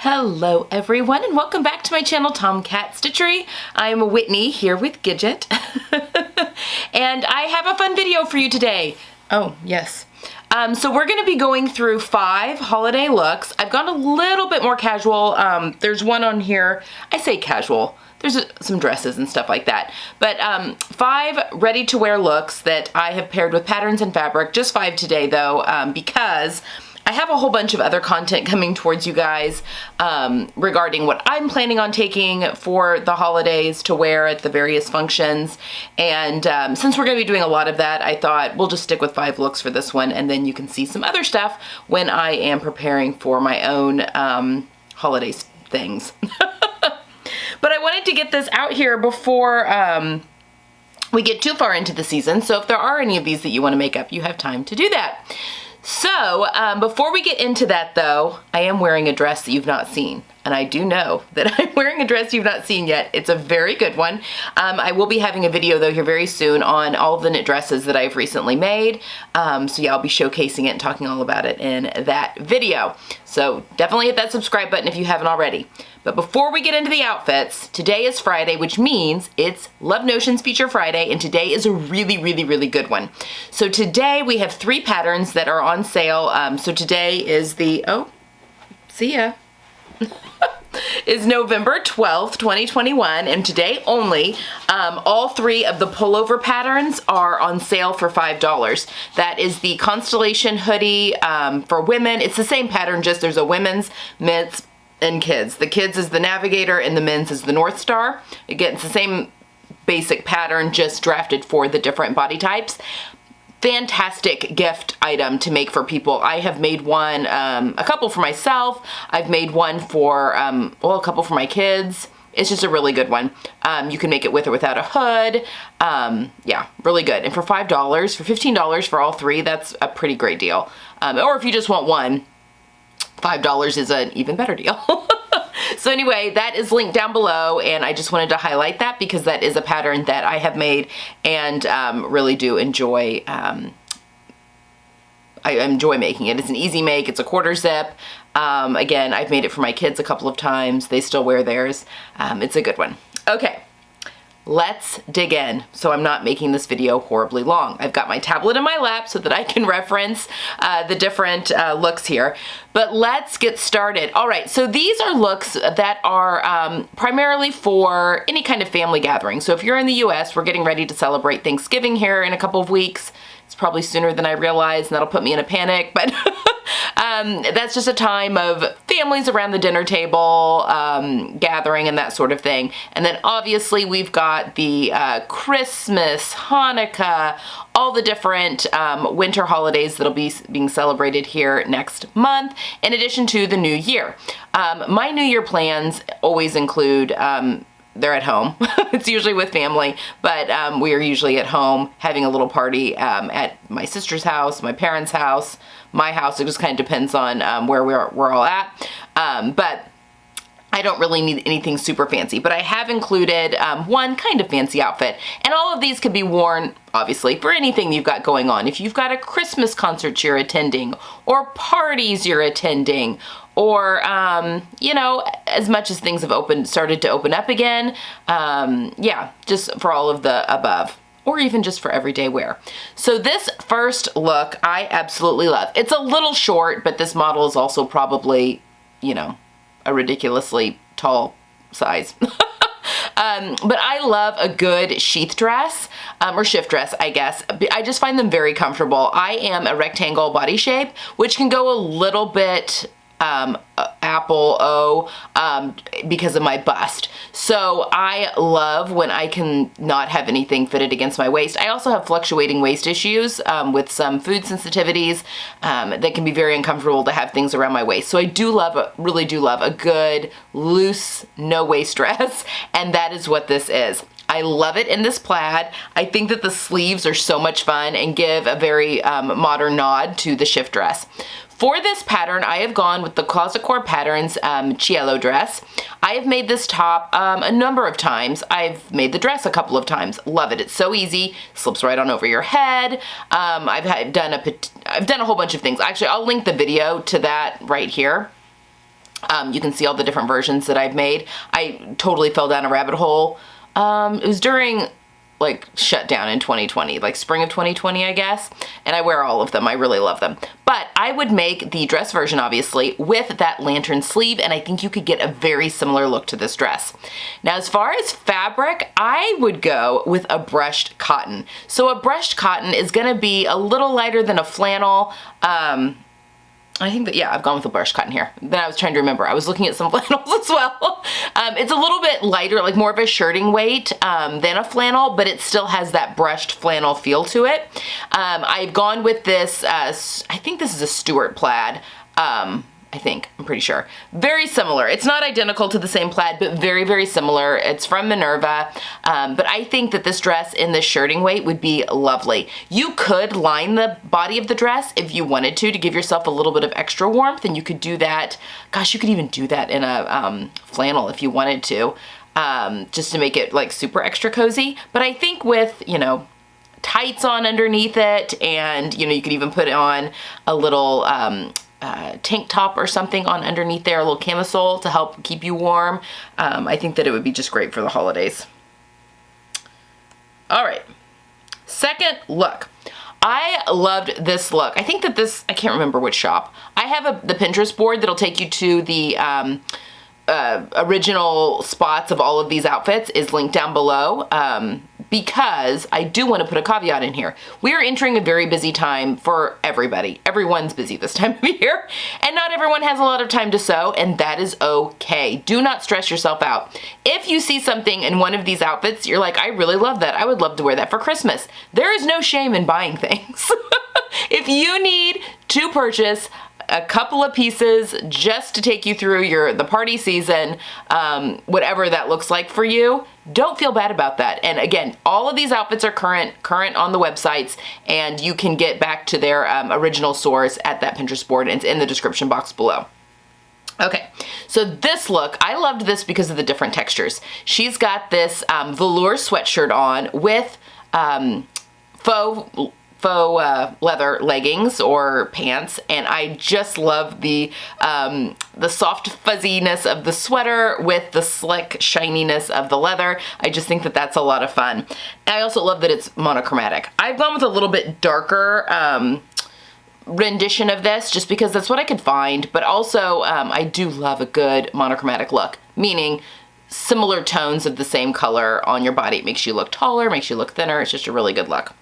Hello everyone and welcome back to my channel, Tomcat Stitchery. I'm Whitney here with Gidget and I have a fun video for you today. Oh yes. So we're going to be going through 5 holiday looks. I've gone a little bit more casual. There's one on here, I say casual. There's some dresses and stuff like that. But 5 ready-to-wear looks that I have paired with patterns and fabric. Just 5 today though, because I have a whole bunch of other content coming towards you guys regarding what I'm planning on taking for the holidays to wear at the various functions. And since we're going to be doing a lot of that, I thought we'll just stick with 5 looks for this one, and then you can see some other stuff when I am preparing for my own holiday things. But I wanted to get this out here before we get too far into the season. So if there are any of these that you want to make up, you have time to do that. So, before we get into that though, I am wearing a dress that you've not seen. And I do know that I'm wearing a dress you've not seen yet. It's a very good one. I will be having a video though here very soon on all of the knit dresses that I've recently made. So yeah, I'll be showcasing it and talking all about it in that video. So definitely hit that subscribe button if you haven't already. But before we get into the outfits, today is Friday, which means it's Love Notions Feature Friday, and today is a really good one. So today we have 3 patterns that are on sale. So today is the, oh, see ya. is November 12th, 2021, and today only, all 3 of the pullover patterns are on sale for $5. That is the Constellation hoodie for women. It's the same pattern, just there's a women's, men's, and kids. The kids is the Navigator and the men's is the North Star. Again, it's the same basic pattern, just drafted for the different body types. Fantastic gift item to make for people. I have made one, a couple for myself. I've made one for, well, a couple for my kids. It's just a really good one. You can make it with or without a hood. Yeah, really good. And for $5, for $15 for all 3, that's a pretty great deal. Or if you just want one, $5 is an even better deal. So anyway, that is linked down below, and I just wanted to highlight that because that is a pattern that I have made and really do enjoy. I enjoy making it. It's an easy make. It's a quarter zip. Again, I've made it for my kids a couple of times. They still wear theirs. It's a good one. Okay. Let's dig in so I'm not making this video horribly long. I've got my tablet in my lap so that I can reference the different looks here. But let's get started. All right, so these are looks that are primarily for any kind of family gathering. So if you're in the US, we're getting ready to celebrate Thanksgiving here in a couple of weeks. It's probably sooner than I realized, and that'll put me in a panic, but that's just a time of families around the dinner table, gathering and that sort of thing. And then obviously we've got the Christmas, Hanukkah, all the different winter holidays that'll be being celebrated here next month, in addition to the new year. My new year plans always include they're at home. It's usually with family, but we are usually at home having a little party at my sister's house, my parents' house, my house. It just kind of depends on where we're all at. But I don't really need anything super fancy, but I have included one kind of fancy outfit. And all of these could be worn, obviously, for anything you've got going on. If you've got a Christmas concert you're attending, or parties you're attending, or, you know, as much as things have started to open up again, yeah, just for all of the above. Or even just for everyday wear. So this first look, I absolutely love. It's a little short, but this model is also probably, you know, a ridiculously tall size. But I love a good sheath dress, or shift dress, I guess. I just find them very comfortable. I am a rectangle body shape, which can go a little bit apple O because of my bust. So I love when I can not have anything fitted against my waist. I also have fluctuating waist issues with some food sensitivities that can be very uncomfortable to have things around my waist. So I do love, really do love a good loose no waist dress, and that is what this is. I love it in this plaid. I think that the sleeves are so much fun and give a very modern nod to the shift dress. For this pattern, I have gone with the Closet Core Patterns Cielo dress. I have made this top a number of times. I've made the dress a couple of times. Love it. It's so easy. Slips right on over your head. I've done a whole bunch of things. Actually, I'll link the video to that right here. You can see all the different versions that I've made. I totally fell down a rabbit hole. It was during like shutdown in 2020, like spring of 2020, I guess. And I wear all of them. I really love them. But I would make the dress version, obviously, with that lantern sleeve, and I think you could get a very similar look to this dress. Now, as far as fabric, I would go with a brushed cotton. So a brushed cotton is gonna be a little lighter than a flannel. I think that, yeah, I've gone with a brushed cotton here. Then I was trying to remember. I was looking at some flannels as well. It's a little bit lighter, like more of a shirting weight than a flannel, but it still has that brushed flannel feel to it. I've gone with this, I think this is a Stuart plaid. I'm pretty sure. Very similar. It's not identical to the same plaid, but very, very similar. It's from Minerva, but I think that this dress in this shirting weight would be lovely. You could line the body of the dress if you wanted to give yourself a little bit of extra warmth, and you could do that. Gosh, you could even do that in a flannel if you wanted to, just to make it like super extra cozy. But I think with, you know, tights on underneath it, and, you know, you could even put on a little tank top or something on underneath there, a little camisole to help keep you warm. I think that it would be just great for the holidays. All right, second look. I loved this look. I think that this, I can't remember which shop. I have the Pinterest board that'll take you to the original spots of all of these outfits is linked down below, because I do want to put a caveat in here. We are entering a very busy time for everybody. Everyone's busy this time of year, and not everyone has a lot of time to sew, and that is okay. Do not stress yourself out. If you see something in one of these outfits, you're like, I really love that. I would love to wear that for Christmas. There is no shame in buying things. If you need to purchase a couple of pieces just to take you through the party season, whatever that looks like for you, don't feel bad about that. And again, all of these outfits are current on the websites, and you can get back to their original source at that Pinterest board, and it's in the description box below. Okay, so this look, I loved this because of the different textures. She's got this velour sweatshirt on with faux leather leggings or pants, and I just love the soft fuzziness of the sweater with the slick shininess of the leather. I just think that that's a lot of fun. And I also love that it's monochromatic. I've gone with a little bit darker rendition of this just because that's what I could find, but also I do love a good monochromatic look, meaning similar tones of the same color on your body. It makes you look taller, makes you look thinner. It's just a really good look.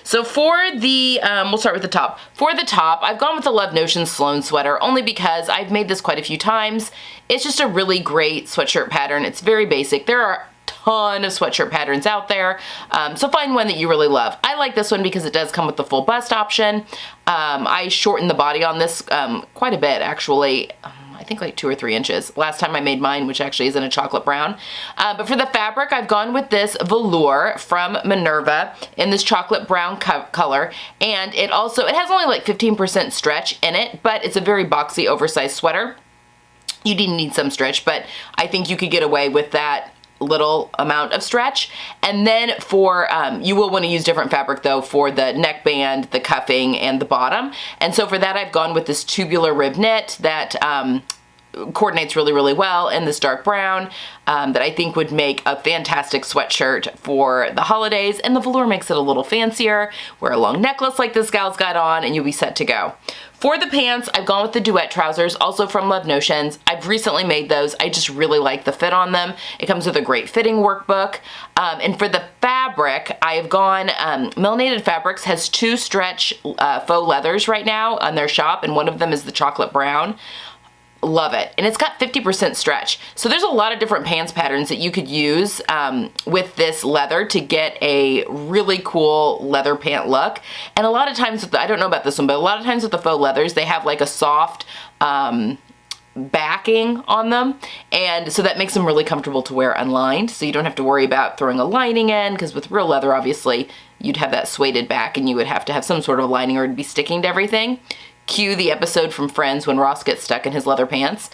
So for the, we'll start with the top. For the top, I've gone with the Love Notion Sloan sweater only because I've made this quite a few times. It's just a really great sweatshirt pattern. It's very basic. There are a ton of sweatshirt patterns out there, so find one that you really love. I like this one because it does come with the full bust option. I shortened the body on this quite a bit, actually. I think like 2 or 3 inches. Last time I made mine, which actually is in a chocolate brown. But for the fabric, I've gone with this velour from Minerva in this chocolate brown color. And it has only like 15% stretch in it, but it's a very boxy, oversized sweater. You do need some stretch, but I think you could get away with that little amount of stretch. And then for, you will want to use different fabric though for the neckband, the cuffing, and the bottom. And so for that, I've gone with this tubular rib knit that coordinates really, really well in this dark brown that I think would make a fantastic sweatshirt for the holidays. And the velour makes it a little fancier. Wear a long necklace like this gal's got on, and you'll be set to go. For the pants, I've gone with the duet trousers, also from Love Notions. I've recently made those. I just really like the fit on them. It comes with a great fitting workbook. And for the fabric, I've gone, Melanated Fabrics has 2 stretch faux leathers right now on their shop, and one of them is the chocolate brown. Love it. And it's got 50% stretch. So there's a lot of different pants patterns that you could use with this leather to get a really cool leather pant look. And a lot of times, I don't know about this one, but a lot of times with the faux leathers, they have like a soft backing on them. And so that makes them really comfortable to wear unlined. So you don't have to worry about throwing a lining in, because with real leather, obviously, you'd have that suede back and you would have to have some sort of lining or it'd be sticking to everything. Cue the episode from Friends when Ross gets stuck in his leather pants.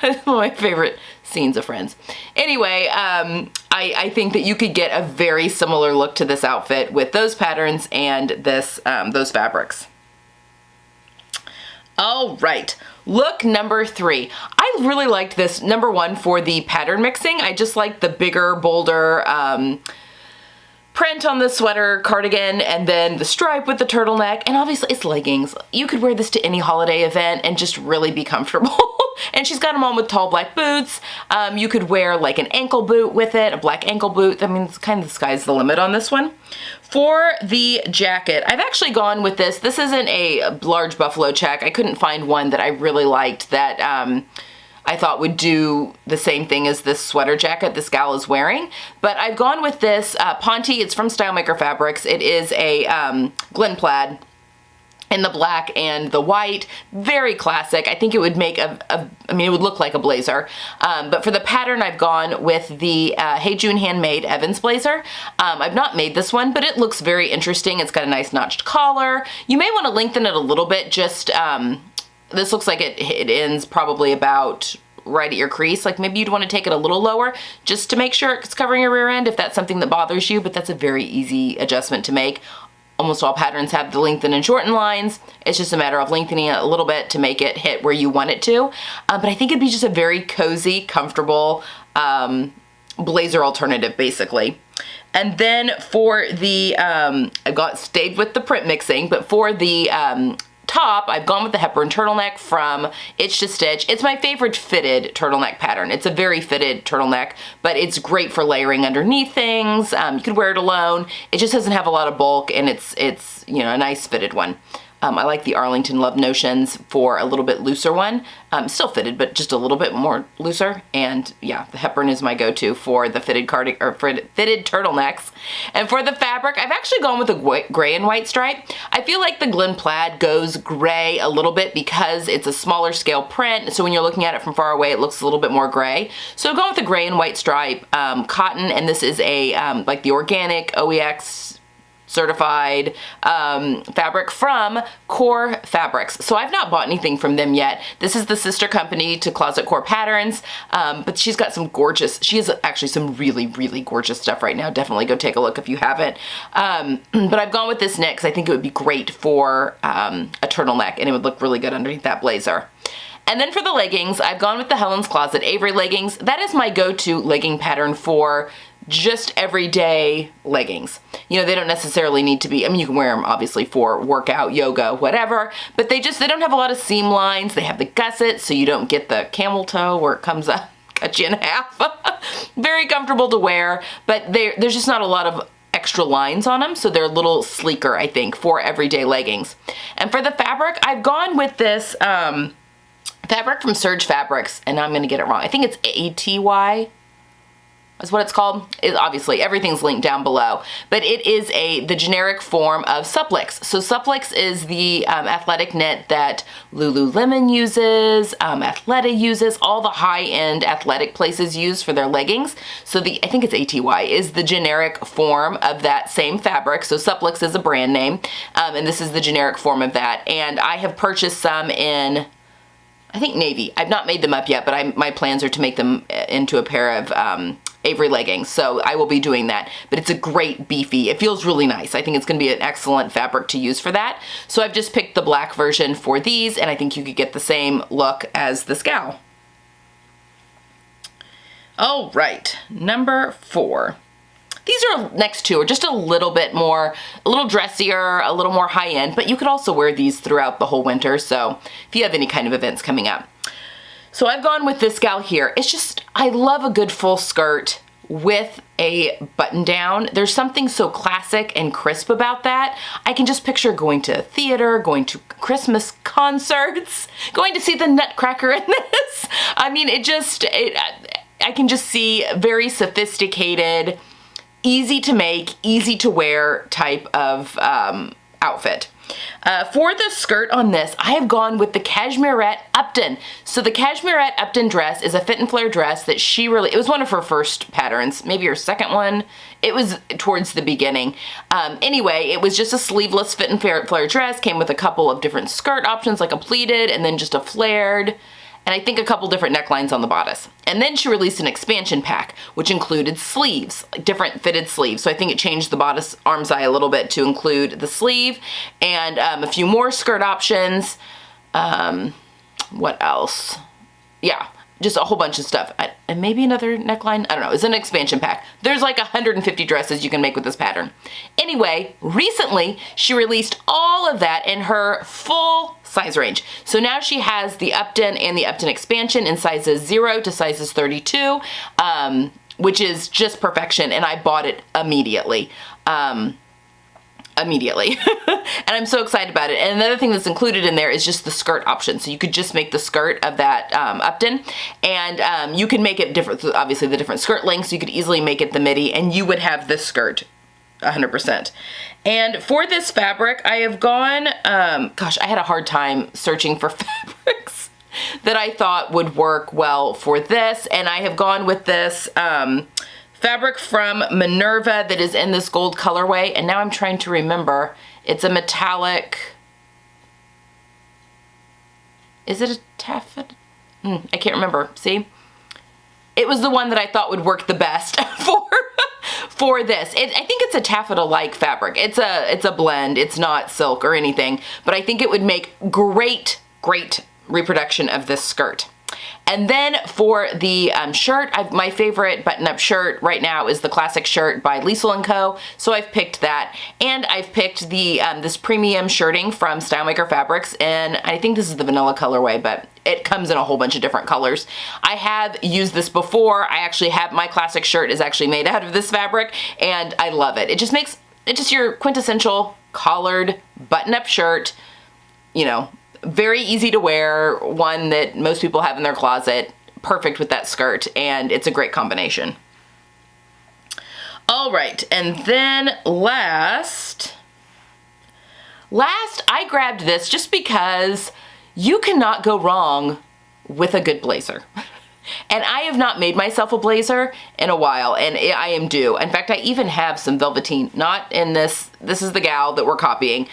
That's one of my favorite scenes of Friends. Anyway, I think that you could get a very similar look to this outfit with those patterns and this those fabrics. All right, look number 3. I really liked this number 1 for the pattern mixing. I just like the bigger, bolder print on the sweater cardigan, and then the stripe with the turtleneck, and obviously it's leggings. You could wear this to any holiday event and just really be comfortable. And she's got them on with tall black boots. You could wear like an ankle boot with it, a black ankle boot. I mean, it's kind of the sky's the limit on this one. For the jacket, I've actually gone with this. This isn't a large buffalo check. I couldn't find one that I really liked that I thought would do the same thing as this sweater jacket this gal is wearing. But I've gone with this Ponte. It's from Stylemaker Fabrics. It is a Glen plaid in the black and the white. Very classic. I think it would make I mean, it would look like a blazer. But for the pattern, I've gone with the Hey June Handmade Evans blazer. I've not made this one, but it looks very interesting. It's got a nice notched collar. You may want to lengthen it a little bit, just this looks like it ends probably about right at your crease. Like maybe you'd want to take it a little lower just to make sure it's covering your rear end if that's something that bothers you, but that's a very easy adjustment to make. Almost all patterns have the lengthen and shorten lines. It's just a matter of lengthening it a little bit to make it hit where you want it to. But I think it'd be just a very cozy, comfortable blazer alternative, basically. And then for the, I've stayed with the print mixing, but for the top, I've gone with the Hepburn turtleneck from Itch to Stitch. It's my favorite fitted turtleneck pattern. It's a very fitted turtleneck, but it's great for layering underneath things. You could wear it alone. It just doesn't have a lot of bulk, and it's you know, a nice fitted one. I like the Arlington Love Notions for a little bit looser one. Still fitted, but just a little bit more looser. And yeah, the Hepburn is my go-to for the fitted fitted turtlenecks. And for the fabric, I've actually gone with a gray and white stripe. I feel like the Glen plaid goes gray a little bit because it's a smaller scale print. So when you're looking at it from far away, it looks a little bit more gray. So I've gone with the gray and white stripe cotton, and this is a like the organic OEX certified fabric from Core Fabrics. So I've not bought anything from them yet. This is the sister company to Closet Core Patterns, but she's got some gorgeous, she has actually some really, really gorgeous stuff right now. Definitely go take a look if you haven't. But I've gone with this knit because I think it would be great for a turtleneck, and it would look really good underneath that blazer. And then for the leggings, I've gone with the Helen's Closet Avery leggings. That is my go-to legging pattern for just everyday leggings. You know, they don't necessarily need to be, I mean, you can wear them obviously for workout, yoga, whatever, but they don't have a lot of seam lines. They have the gussets, so you don't get the camel toe where it comes up, cut you in half. Very comfortable to wear, but there's just not a lot of extra lines on them, so they're a little sleeker, I think, for everyday leggings. And for the fabric, I've gone with this fabric from Surge Fabrics, and I'm gonna get it wrong. I think it's ATY. Is what it's called. Obviously, everything's linked down below, but it is the generic form of Supplix. So Supplix is the athletic knit that Lululemon uses, Athleta uses, all the high-end athletic places use for their leggings. So I think it's ATY, is the generic form of that same fabric. So Supplix is a brand name, and this is the generic form of that. And I have purchased some in, I think, navy. I've not made them up yet, but my plans are to make them into a pair of Avery leggings, so I will be doing that. But it's a great beefy, it feels really nice. I think it's gonna be an excellent fabric to use for that. So I've just picked the black version for these, and I think you could get the same look as this gal. All right, number 4. These next two are just a little bit more, a little dressier, a little more high-end, but you could also wear these throughout the whole winter, so if you have any kind of events coming up. So I've gone with this gal here. It's just, I love a good full skirt with a button down. There's something so classic and crisp about that. I can just picture going to a theater, going to Christmas concerts, going to see the Nutcracker in this. I mean, I can just see very sophisticated, easy to make, easy to wear type of outfit. For the skirt on this, I have gone with the Cashmereton Upton. So the Cashmereton Upton dress is a fit and flare dress that it was one of her first patterns, maybe her second one. It was towards the beginning. Anyway, it was just a sleeveless fit and flare dress, came with a couple of different skirt options, like a pleated and then just a flared, and I think a couple different necklines on the bodice. And then she released an expansion pack, which included sleeves, like different fitted sleeves. So I think it changed the bodice arm's eye a little bit to include the sleeve and a few more skirt options. What else? Yeah, just a whole bunch of stuff. And maybe another neckline. I don't know. It's an expansion pack. There's like 150 dresses you can make with this pattern. Anyway, recently she released all of that in her full size range. So now she has the Upton and the Upton expansion in sizes 0 to sizes 32, which is just perfection. And I bought it immediately. And I'm so excited about it. And another thing that's included in there is just the skirt option. So you could just make the skirt of that Upton, and you can make it different, obviously the different skirt lengths. You could easily make it the midi, and you would have this skirt 100%. And for this fabric, I have gone, gosh, I had a hard time searching for fabrics that I thought would work well for this, and I have gone with this fabric from Minerva that is in this gold colorway, and now I'm trying to remember. It's a metallic, is it a taffeta? I can't remember, see? It was the one that I thought would work the best for this. I think it's a taffeta-like fabric. It's a blend, it's not silk or anything, but I think it would make great reproduction of this skirt. And then for the shirt, my favorite button-up shirt right now is the classic shirt by Lipcolour & Co. So I've picked that, and I've picked the this premium shirting from Stylemaker Fabrics, and I think this is the vanilla colorway, but it comes in a whole bunch of different colors. I have used this before. I actually have, my classic shirt is actually made out of this fabric, and I love it. It just your quintessential collared button-up shirt, you know, very easy to wear, one that most people have in their closet, perfect with that skirt, and it's a great combination. All right, and then last I grabbed this just because you cannot go wrong with a good blazer. And I have not made myself a blazer in a while, and I am due. In fact, I even have some velveteen, not in this is the gal that we're copying.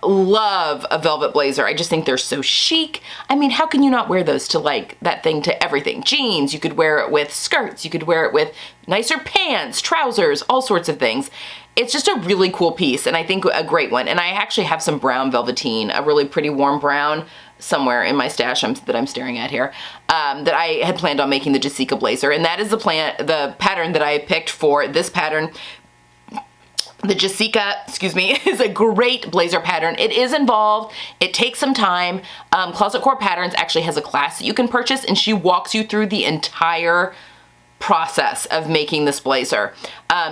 Love a velvet blazer. I just think they're so chic. I mean, how can you not wear those to like that thing to everything? Jeans, you could wear it with skirts, you could wear it with nicer pants, trousers, all sorts of things. It's just a really cool piece, and I think a great one. And I actually have some brown velveteen, a really pretty warm brown somewhere in my stash that I'm staring at here, that I had planned on making the Jessica blazer, and that is the pattern that I picked for this pattern. The Jessica, is a great blazer pattern. It is involved. It takes some time. Closet Core Patterns actually has a class that you can purchase, and she walks you through the entire process of making this blazer.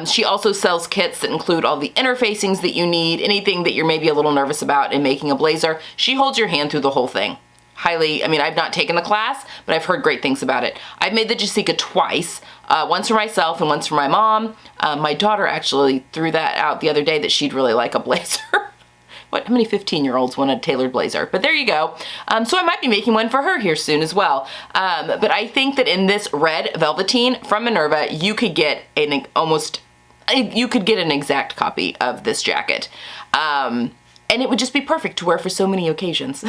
She also sells kits that include all the interfacings that you need, anything that you're maybe a little nervous about in making a blazer. She holds your hand through the whole thing. Highly, I mean, I've not taken the class, but I've heard great things about it. I've made the Jessica twice, once for myself and once for my mom. My daughter actually threw that out the other day that she'd really like a blazer. How many 15-year-olds want a tailored blazer? But there you go. So I might be making one for her here soon as well. But I think that in this red velveteen from Minerva, you could get an exact copy of this jacket. And it would just be perfect to wear for so many occasions.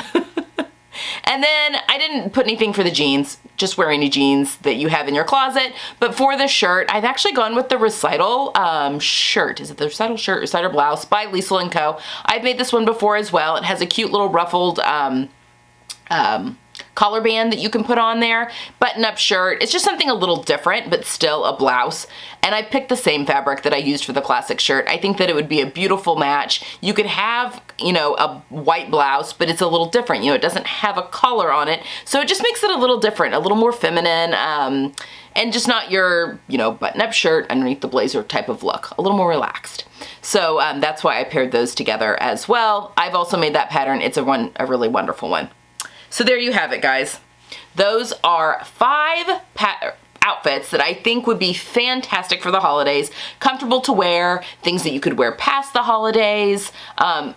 And then I didn't put anything for the jeans, just wear any jeans that you have in your closet. But for the shirt, I've actually gone with the Recital shirt. Is it the Recital shirt, Recital blouse by Lipcolour & Co. I've made this one before as well. It has a cute little ruffled collar band that you can put on there, button-up shirt. It's just something a little different, but still a blouse. And I picked the same fabric that I used for the classic shirt. I think that it would be a beautiful match. You could have, you know, a white blouse, but it's a little different. You know, it doesn't have a collar on it, so it just makes it a little different, a little more feminine, and just not your, you know, button-up shirt underneath the blazer type of look. A little more relaxed. So that's why I paired those together as well. I've also made that pattern. It's a really wonderful one. So there you have it, guys. Those are 5 outfits that I think would be fantastic for the holidays, comfortable to wear, things that you could wear past the holidays,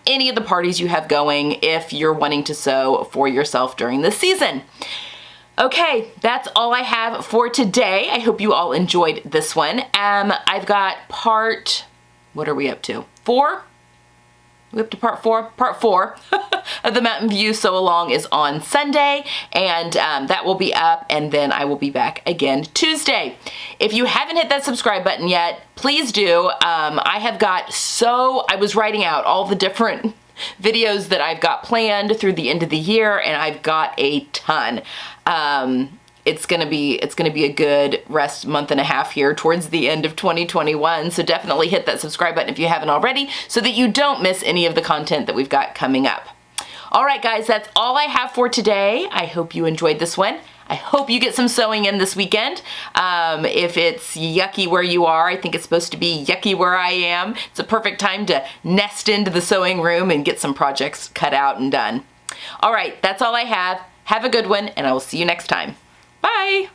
any of the parties you have going if you're wanting to sew for yourself during the season. Okay, that's all I have for today. I hope you all enjoyed this one. I've got what are we up to? 4? We're up to part 4. Part 4 of the Mountain View Sew Along is on Sunday, and that will be up, and then I will be back again Tuesday. If you haven't hit that subscribe button yet, please do. I was writing out all the different videos that I've got planned through the end of the year, and I've got a ton. It's gonna be a good rest month and a half here towards the end of 2021. So definitely hit that subscribe button if you haven't already, so that you don't miss any of the content that we've got coming up. All right, guys, that's all I have for today. I hope you enjoyed this one. I hope you get some sewing in this weekend. If it's yucky where you are, I think it's supposed to be yucky where I am. It's a perfect time to nest into the sewing room and get some projects cut out and done. All right, that's all I have. Have a good one, and I will see you next time. Bye.